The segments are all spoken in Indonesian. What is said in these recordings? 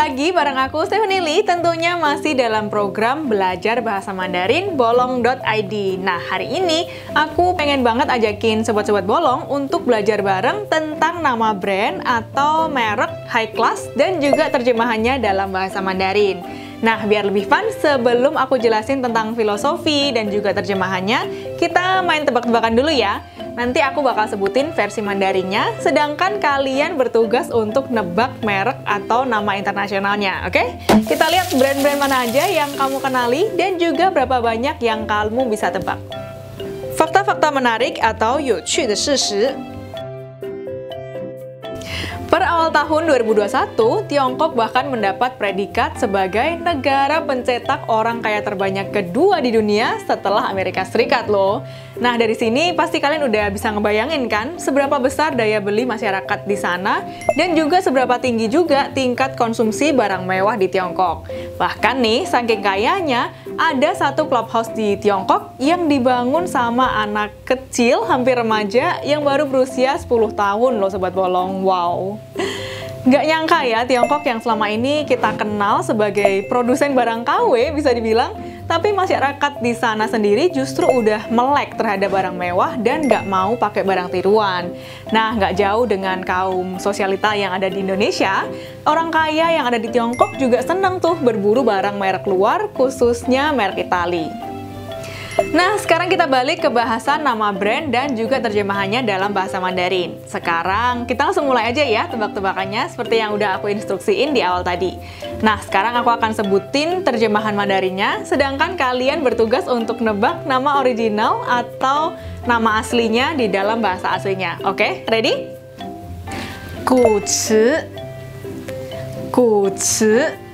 lagi bareng aku Stephanie Lee, tentunya masih dalam program belajar bahasa Mandarin bolong.id. Nah, hari ini aku pengen banget ajakin sobat-sobat bolong untuk belajar bareng tentang nama brand atau merek high class dan juga terjemahannya dalam bahasa Mandarin. Nah, biar lebih fun, sebelum aku jelasin tentang filosofi dan juga terjemahannya, kita main tebak-tebakan dulu ya. Nanti aku bakal sebutin versi Mandarinnya, sedangkan kalian bertugas untuk nebak merek atau nama internasionalnya, oke? Kita lihat brand-brand mana aja yang kamu kenali dan juga berapa banyak yang kamu bisa tebak. Fakta-fakta menarik atau 有趣的事实. Per awal tahun 2021, Tiongkok bahkan mendapat predikat sebagai negara pencetak orang kaya terbanyak kedua di dunia setelah Amerika Serikat loh. Nah, dari sini pasti kalian udah bisa ngebayangin kan seberapa besar daya beli masyarakat di sana dan juga seberapa tinggi juga tingkat konsumsi barang mewah di Tiongkok. Bahkan nih, saking kayanya, ada satu clubhouse di Tiongkok yang dibangun sama anak kecil hampir remaja yang baru berusia 10 tahun loh sobat bolong. Wow. Nggak nyangka ya, Tiongkok yang selama ini kita kenal sebagai produsen barang KW bisa dibilang, tapi masyarakat di sana sendiri justru udah melek terhadap barang mewah dan nggak mau pakai barang tiruan. Nah, nggak jauh dengan kaum sosialita yang ada di Indonesia, orang kaya yang ada di Tiongkok juga seneng tuh berburu barang merek luar, khususnya merek Itali. Nah, sekarang kita balik ke bahasan nama brand dan juga terjemahannya dalam bahasa Mandarin. Sekarang kita langsung mulai aja ya tebak-tebakannya seperti yang udah aku instruksiin di awal tadi. Nah, sekarang aku akan sebutin terjemahan Mandarinnya, sedangkan kalian bertugas untuk nebak nama original atau nama aslinya di dalam bahasa aslinya. Oke, ready? Gu Ci. Gu Ci.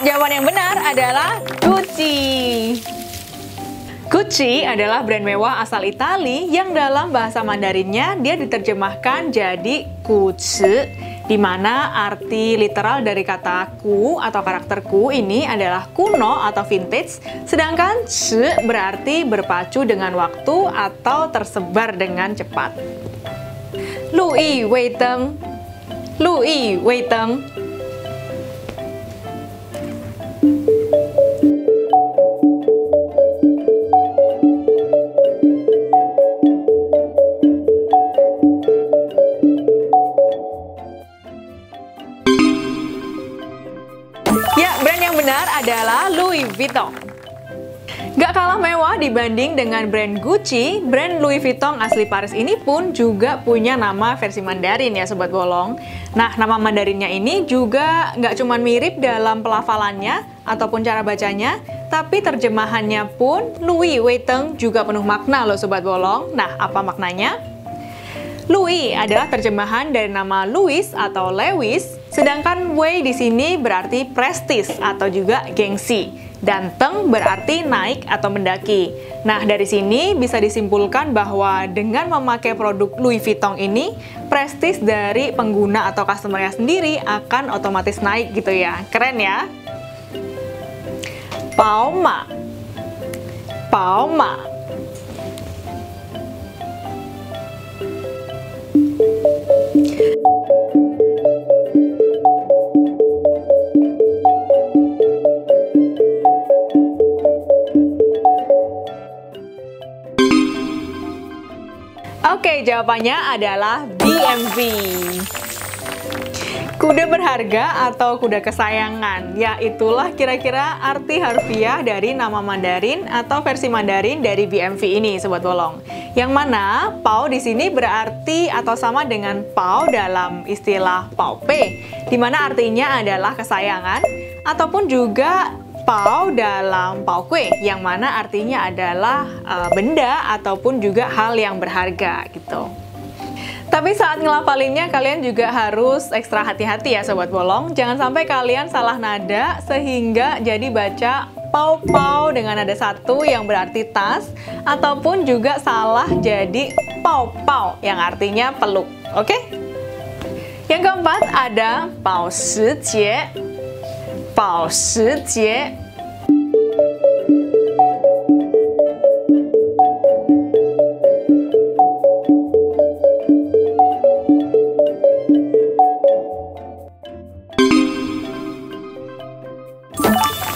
Jawaban yang benar adalah Gucci. Gucci adalah brand mewah asal Itali yang dalam bahasa Mandarinnya dia diterjemahkan jadi Gucci, di mana arti literal dari kata ku atau karakter ku ini adalah kuno atau vintage, sedangkan ci berarti berpacu dengan waktu atau tersebar dengan cepat. Lu yi wei teng. Lu yi wei teng. Ya, brand yang benar adalah Louis Vuitton. Gak kalah mewah dibanding dengan brand Gucci, brand Louis Vuitton asli Paris ini pun juga punya nama versi Mandarin ya sobat bolong. Nah, nama Mandarinnya ini juga nggak cuma mirip dalam pelafalannya ataupun cara bacanya, tapi terjemahannya pun Louis Vuitton juga penuh makna loh sobat bolong. Nah, apa maknanya? Louis adalah terjemahan dari nama Louis atau Lewis, sedangkan Wei di sini berarti prestis atau juga gengsi, dan Teng berarti naik atau mendaki. Nah, dari sini bisa disimpulkan bahwa dengan memakai produk Louis Vuitton ini, prestis dari pengguna atau customer-nya sendiri akan otomatis naik gitu ya. Keren ya? Baoma. Baoma. Oke, jawabannya adalah BMV. Kuda berharga atau kuda kesayangan, ya itulah kira-kira arti harfiah dari nama Mandarin atau versi Mandarin dari BMV ini, sobat bolong. Yang mana Pao di sini berarti atau sama dengan Pao dalam istilah Pao Pei, di mana artinya adalah kesayangan, ataupun juga Pao dalam Pao Kue, yang mana artinya adalah benda ataupun juga hal yang berharga gitu. Tapi saat ngelapalinnya kalian juga harus ekstra hati-hati ya sobat bolong. Jangan sampai kalian salah nada sehingga jadi baca pau-pau dengan nada satu yang berarti tas, ataupun juga salah jadi pau-pau yang artinya peluk. Oke? Yang keempat ada 保时捷，保时捷。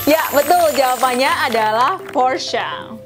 Ya, betul. Jawabannya adalah Porsche.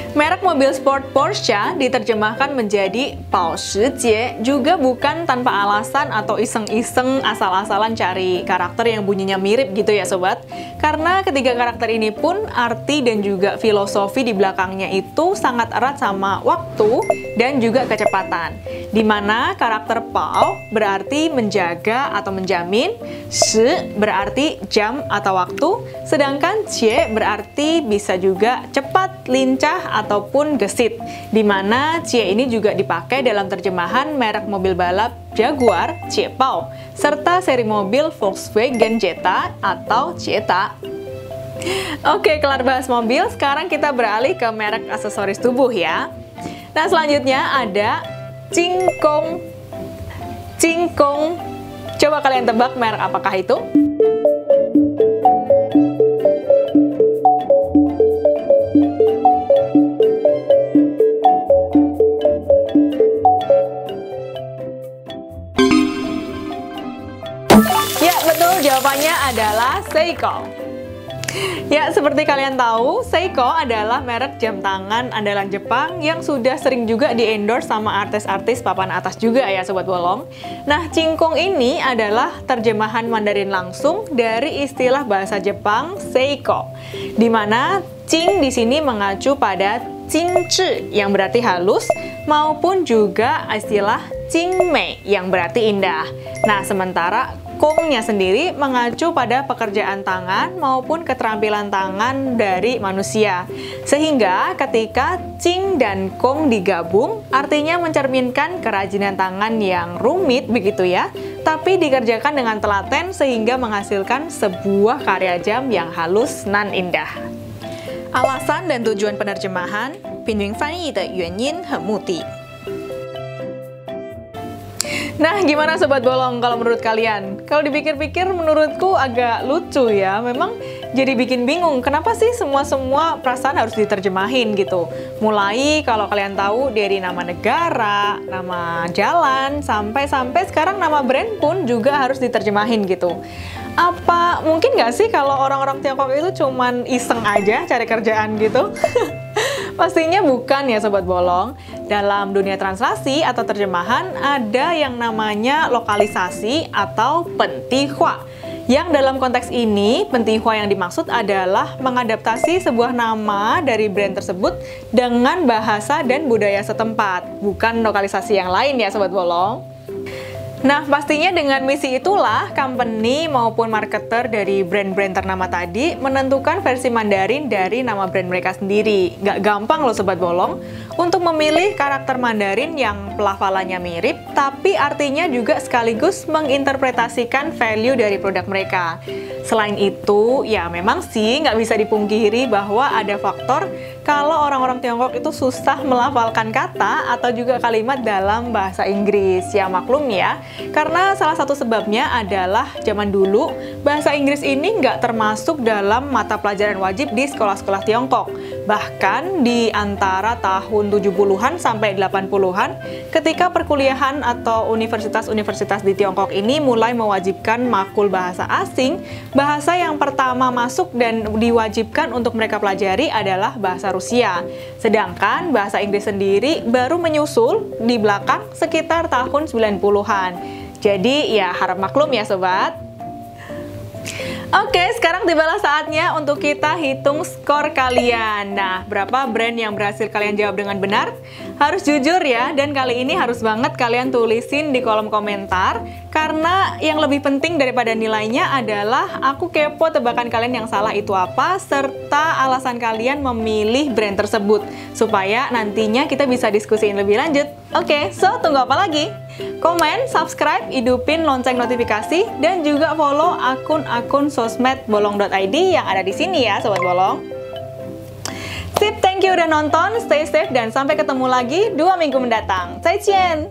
Merek mobil sport Porsche diterjemahkan menjadi 保时捷juga bukan tanpa alasan atau iseng-iseng asal-asalan cari karakter yang bunyinya mirip gitu ya sobat. Karena ketiga karakter ini pun arti dan juga filosofi di belakangnya itu sangat erat sama waktu dan juga kecepatan. Dimana karakter Pao berarti menjaga atau menjamin, Shi berarti jam atau waktu, sedangkan Jie berarti bisa juga cepat, lincah, ataupun gesit. Dimana Jie ini juga dipakai dalam terjemahan merek mobil balap Jaguar Jie Pao, serta seri mobil Volkswagen Jetta atau Jetta. Oke, kelar bahas mobil, sekarang kita beralih ke merek aksesoris tubuh ya. Nah, selanjutnya ada Jingkong. Jingkong. Coba kalian tebak merek apakah itu? Ya, betul. Jawabannya adalah Seiko. Ya, seperti kalian tahu, Seiko adalah merek jam tangan andalan Jepang yang sudah sering juga di-endorse sama artis-artis papan atas juga ya Sobat Bolong. Nah, Jingkong ini adalah terjemahan Mandarin langsung dari istilah bahasa Jepang Seiko, di mana Jing di sini mengacu pada Jingzhi yang berarti halus, maupun juga istilah Jingmei yang berarti indah. Nah, sementara Kongnya sendiri mengacu pada pekerjaan tangan maupun keterampilan tangan dari manusia. Sehingga ketika Jing dan Kong digabung, artinya mencerminkan kerajinan tangan yang rumit begitu ya, tapi dikerjakan dengan telaten sehingga menghasilkan sebuah karya jam yang halus nan indah. Alasan dan tujuan penerjemahan, 平均翻译的原因和目的。 Nah, gimana Sobat Bolong kalau menurut kalian? Kalau dipikir-pikir menurutku agak lucu ya. Memang jadi bikin bingung, kenapa sih semua perasaan harus diterjemahin gitu? Mulai kalau kalian tahu dari nama negara, nama jalan, sampai sekarang nama brand pun juga harus diterjemahin gitu. Apa mungkin nggak sih kalau orang-orang Tiongkok itu cuman iseng aja cari kerjaan gitu? Pastinya bukan ya Sobat Bolong. Dalam dunia translasi atau terjemahan ada yang namanya lokalisasi atau pentihua. Yang dalam konteks ini, pentihua yang dimaksud adalah mengadaptasi sebuah nama dari brand tersebut dengan bahasa dan budaya setempat, bukan lokalisasi yang lain ya Sobat Bolong. Nah, pastinya dengan misi itulah company maupun marketer dari brand-brand ternama tadi menentukan versi Mandarin dari nama brand mereka sendiri. Gak gampang loh Sobat Bolong untuk memilih karakter Mandarin yang pelafalannya mirip, tapi artinya juga sekaligus menginterpretasikan value dari produk mereka. Selain itu, ya memang sih nggak bisa dipungkiri bahwa ada faktor kalau orang-orang Tiongkok itu susah melafalkan kata atau juga kalimat dalam bahasa Inggris. Ya maklum ya, karena salah satu sebabnya adalah zaman dulu bahasa Inggris ini nggak termasuk dalam mata pelajaran wajib di sekolah-sekolah Tiongkok. Bahkan di antara tahun 70-an sampai 80-an, ketika perkuliahan atau universitas-universitas di Tiongkok ini mulai mewajibkan makul bahasa asing, bahasa yang pertama masuk dan diwajibkan untuk mereka pelajari adalah bahasa Rusia. Sedangkan bahasa Inggris sendiri baru menyusul di belakang sekitar tahun 90-an. Jadi ya harap maklum ya sobat. Oke, sekarang tibalah saatnya untuk kita hitung skor kalian. Nah, berapa brand yang berhasil kalian jawab dengan benar? Harus jujur ya, dan kali ini harus banget kalian tulisin di kolom komentar. Karena yang lebih penting daripada nilainya adalah aku kepo tebakan kalian yang salah itu apa, serta alasan kalian memilih brand tersebut. Supaya nantinya kita bisa diskusiin lebih lanjut. Oke, so tunggu apa lagi? Komen, subscribe, hidupin lonceng notifikasi, dan juga follow akun-akun sosmed bolong.id yang ada di sini ya Sobat Bolong. Sip, thank you udah nonton, stay safe, dan sampai ketemu lagi 2 minggu mendatang. 再见!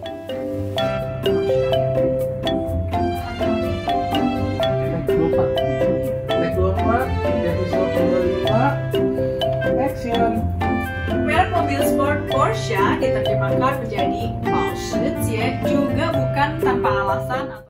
diterjemahkan menjadi 保时捷, juga bukan tanpa alasan.